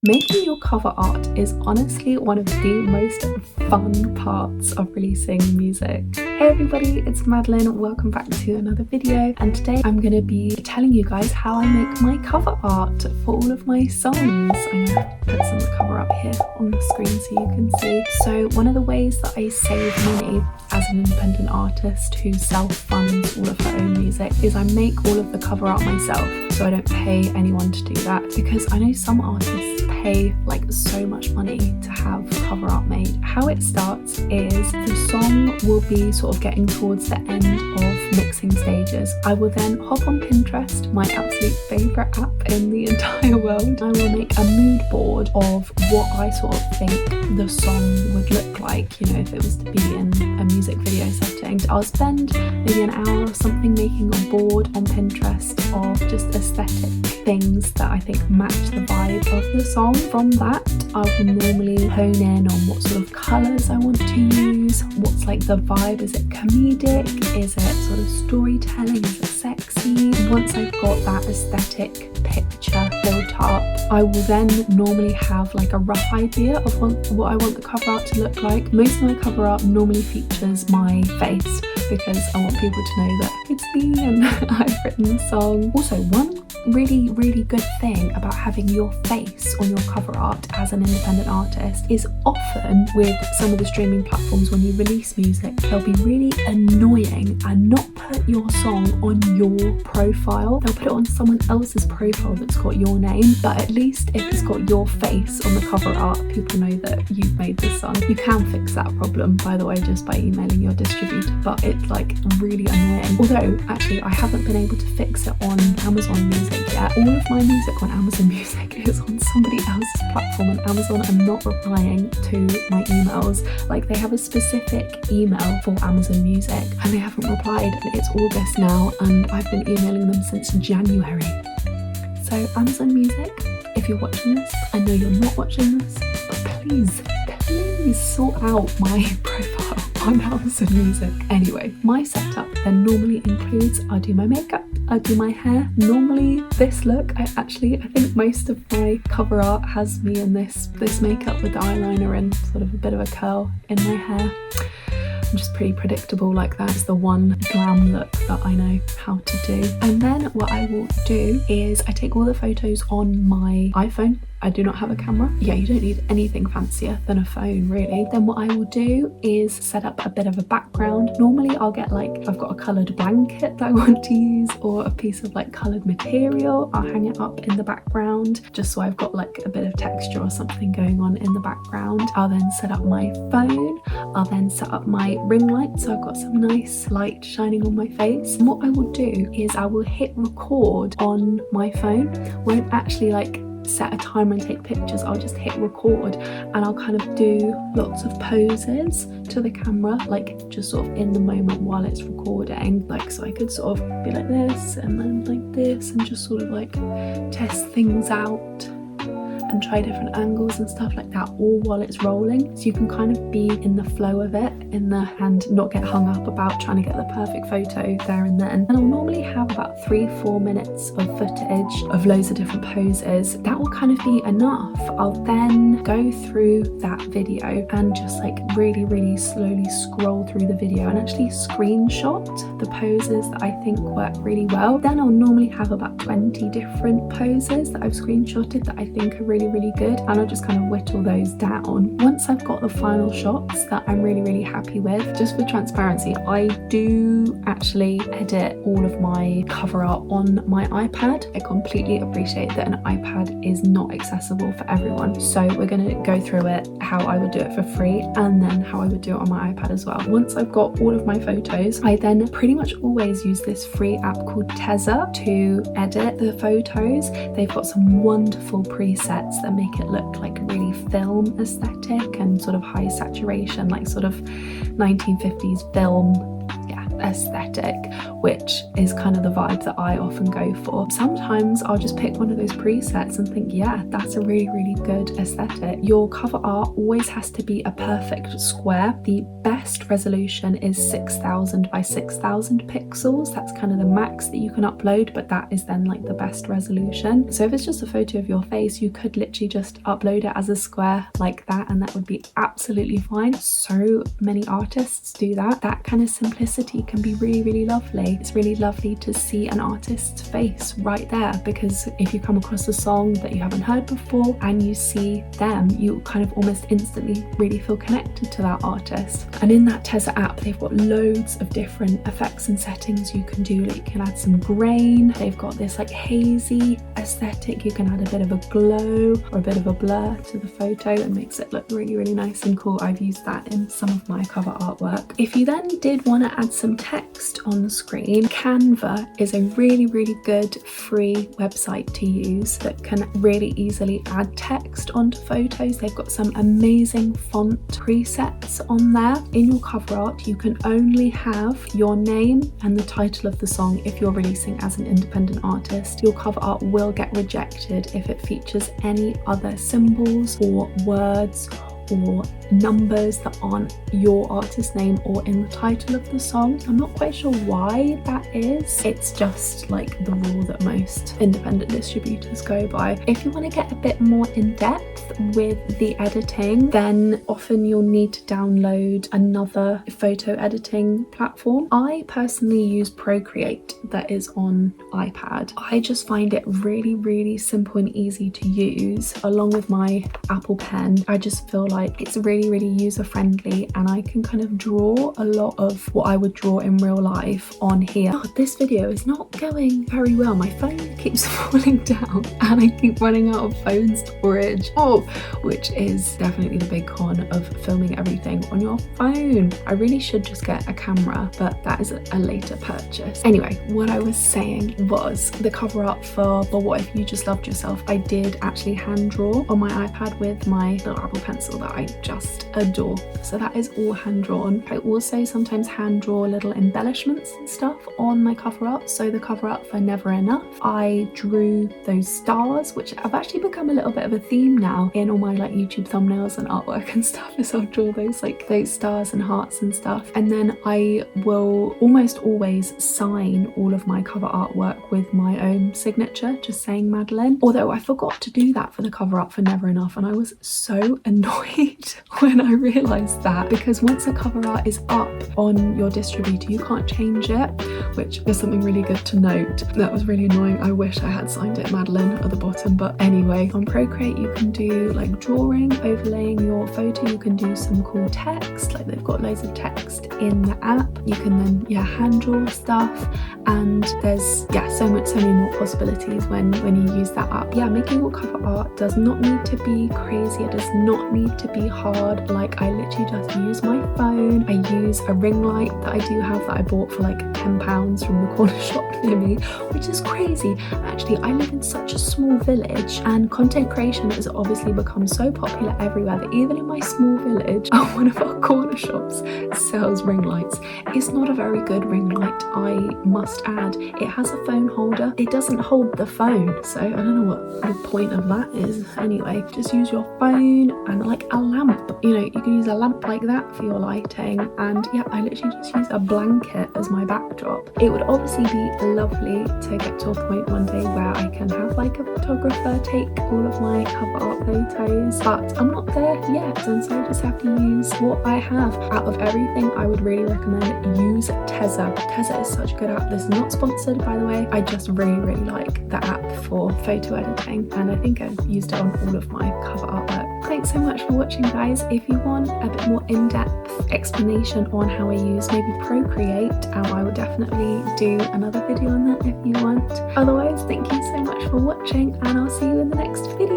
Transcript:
Making your cover art is honestly one of the most fun parts of releasing music. Hey everybody, it's Madeleine. Welcome back to another video, and today I'm going to be telling you guys how I make my cover art for all of my songs. I'm going to put some of the cover up here on the screen so you can see. So one of the ways that I save money as an independent artist who self-funds all of her own music is I make all of the cover art myself, so I don't pay anyone to do that, because I know some artists pay like so much money to have cover art made. How it starts is the song will be sort of getting towards the end of mixing stages. I will then hop on Pinterest, my absolute favourite app in the entire world. I will make a mood board of what I sort of think the song would look like, you know, if it was to be in a music video setting. I'll spend maybe an hour or something making a board on Pinterest of just aesthetic things that I think match the vibe of the song. From that, I will normally hone in on what sort of colours I want to use, what's like the vibe. Is it comedic? Is it sort of storytelling? Is it sexy? Once I've got that aesthetic picture built up, I will then normally have like a rough idea of what I want the cover art to look like. Most of my cover art normally features my face, because I want people to know that it's me and I've written the song. Also, one really good thing about having your face on your cover art as an independent artist is often with some of the streaming platforms, when you release music, they'll be really annoying and not put your song on your profile. They'll put it on someone else's profile that's got your name, but at least if it's got your face on the cover art, people know that you've made this song. You can fix that problem, by the way, just by emailing your distributor, but it's like really annoying. Although actually I haven't been able to fix it on Amazon Music yet. All of my music on Amazon Music is on somebody else's platform, and Amazon are not replying to my emails. Like, they have a specific email for Amazon Music and they haven't replied, and it's August now and I've been emailing them since January. So Amazon Music, if you're watching this, I know you're not watching this, but please sort out my profile on Amazon Music. Anyway, my setup then normally includes, I do my makeup, I do my hair. Normally this look, I think most of my cover art has me in this makeup with the eyeliner and sort of a bit of a curl in my hair. I'm just pretty predictable like that. It's the one glam look that I know how to do. And then what I will do is I take all the photos on my iPhone. I do not have a camera. Yeah, you don't need anything fancier than a phone, really. Then what I will do is set up a bit of a background. Normally I'll get like, I've got a coloured blanket that I want to use, or a piece of like coloured material. I'll hang it up in the background just so I've got like a bit of texture or something going on in the background. I'll then set up my phone. I'll then set up my ring light, so I've got some nice light shining on my face. And what I will do is I will hit record on my phone. Won't actually like set a timer and take pictures. I'll just hit record and I'll kind of do lots of poses to the camera, like just sort of in the moment while it's recording. Like, so I could sort of be like this and then like this, and just sort of like test things out and try different angles and stuff like that, all while it's rolling. So you can kind of be in the flow of it, and not get hung up about trying to get the perfect photo there and then. And I'll normally have about 3-4 minutes of footage of loads of different poses. That will kind of be enough. I'll then go through that video and just like really slowly scroll through the video and actually screenshot the poses that I think work really well. Then I'll normally have about 20 different poses that I've screenshotted that I think are really good, and I'll just kind of whittle those down. Once I've got the final shots that I'm really happy with, just for transparency, I do actually edit all of my cover art on my iPad. I completely appreciate that an iPad is not accessible for everyone, so we're going to go through it, how I would do it for free and then how I would do it on my iPad as well. Once I've got all of my photos, I then pretty much always use this free app called Tezza to edit the photos. They've got some wonderful presets that make it look like really film aesthetic and sort of high saturation, like sort of 1950s film. Yeah, aesthetic, which is kind of the vibe that I often go for. Sometimes I'll just pick one of those presets and think, yeah, that's a really, really good aesthetic. Your cover art always has to be a perfect square. The best resolution is 6000 by 6000 pixels. That's kind of the max that you can upload, but that is then like the best resolution. So if it's just a photo of your face, you could literally just upload it as a square like that, and that would be absolutely fine. So many artists do that. That kind of simplicity can be really, really lovely. It's really lovely to see an artist's face right there, because if you come across a song that you haven't heard before and you see them, you kind of almost instantly really feel connected to that artist. And in that Tezza app, they've got loads of different effects and settings you can do. Like you can add some grain, they've got this like hazy aesthetic, you can add a bit of a glow or a bit of a blur to the photo and makes it look really, really nice and cool. I've used that in some of my cover artwork. If you then did want to add some text on the screen, Canva is a really, really good free website to use that can really easily add text onto photos. They've got some amazing font presets on there. In your cover art, you can only have your name and the title of the song if you're releasing as an independent artist. Your cover art will get rejected if it features any other symbols or words or numbers that aren't your artist name or in the title of the song. I'm not quite sure why that is. It's just like the rule that most independent distributors go by. If you want to get a bit more in depth with the editing, then often you'll need to download another photo editing platform. I personally use Procreate that is on iPad. I just find it really, really simple and easy to use. Along with my Apple Pen, I just feel like it's really, really user-friendly, and I can kind of draw a lot of what I would draw in real life on here. God, this video is not going very well. My phone keeps falling down and I keep running out of phone storage, which is definitely the big con of filming everything on your phone. I really should just get a camera, but that is a later purchase. Anyway, what I was saying was the cover art for But What If You Just Loved Yourself, I did actually hand draw on my iPad with my little Apple Pencil that I just adore. So that is all hand drawn. I also sometimes hand draw little embellishments and stuff on my cover art. So the cover art for Never Enough, I drew those stars, which have actually become a little bit of a theme now in all my like YouTube thumbnails and artwork and stuff, is I'll draw those like those stars and hearts and stuff. And then I will almost always sign all of my cover artwork with my own signature, just saying Madeleine. Although I forgot to do that for the cover art for Never Enough, and I was so annoyed when I realised that, because once a cover art is up on your distributor, you can't change it, which is something really good to note. That was really annoying. I wish I had signed it Madeleine at the bottom, but anyway, on Procreate you can do like drawing, overlaying your photo, you can do some cool text, like they've got loads of text in the app. You can then hand draw stuff, and there's so many more possibilities when you use that app. Making your cover art does not need to be crazy, it does not need to be hard. Like I literally just use my phone. I use a ring light that I do have that I bought for like £10 from the corner shop near me, which is crazy. Actually, I live in such a small village and content creation has obviously become so popular everywhere that even in my small village, one of our corner shops sells ring lights. It's not a very good ring light, I must add. It has a phone holder. It doesn't hold the phone, so I don't know what the point of that is. Anyway, just use your phone and like a lamp. You can use a lamp like that for your lighting, and I literally just use a blanket as my backdrop. It would obviously be lovely to get to a point one day where I can have like a photographer take all of my cover art photos, but I'm not there yet, and so I just have to use what I have. Out of everything, I would really recommend use Tezza. Tezza is such a good app. This is not sponsored, by the way. I just really, really like the app for photo editing, and I think I've used it on all of my cover artwork. Thanks so much for watching, guys. If you want a bit more in-depth explanation on how I use maybe Procreate, I will definitely do another video on that if you want. Otherwise, thank you so much for watching, and I'll see you in the next video.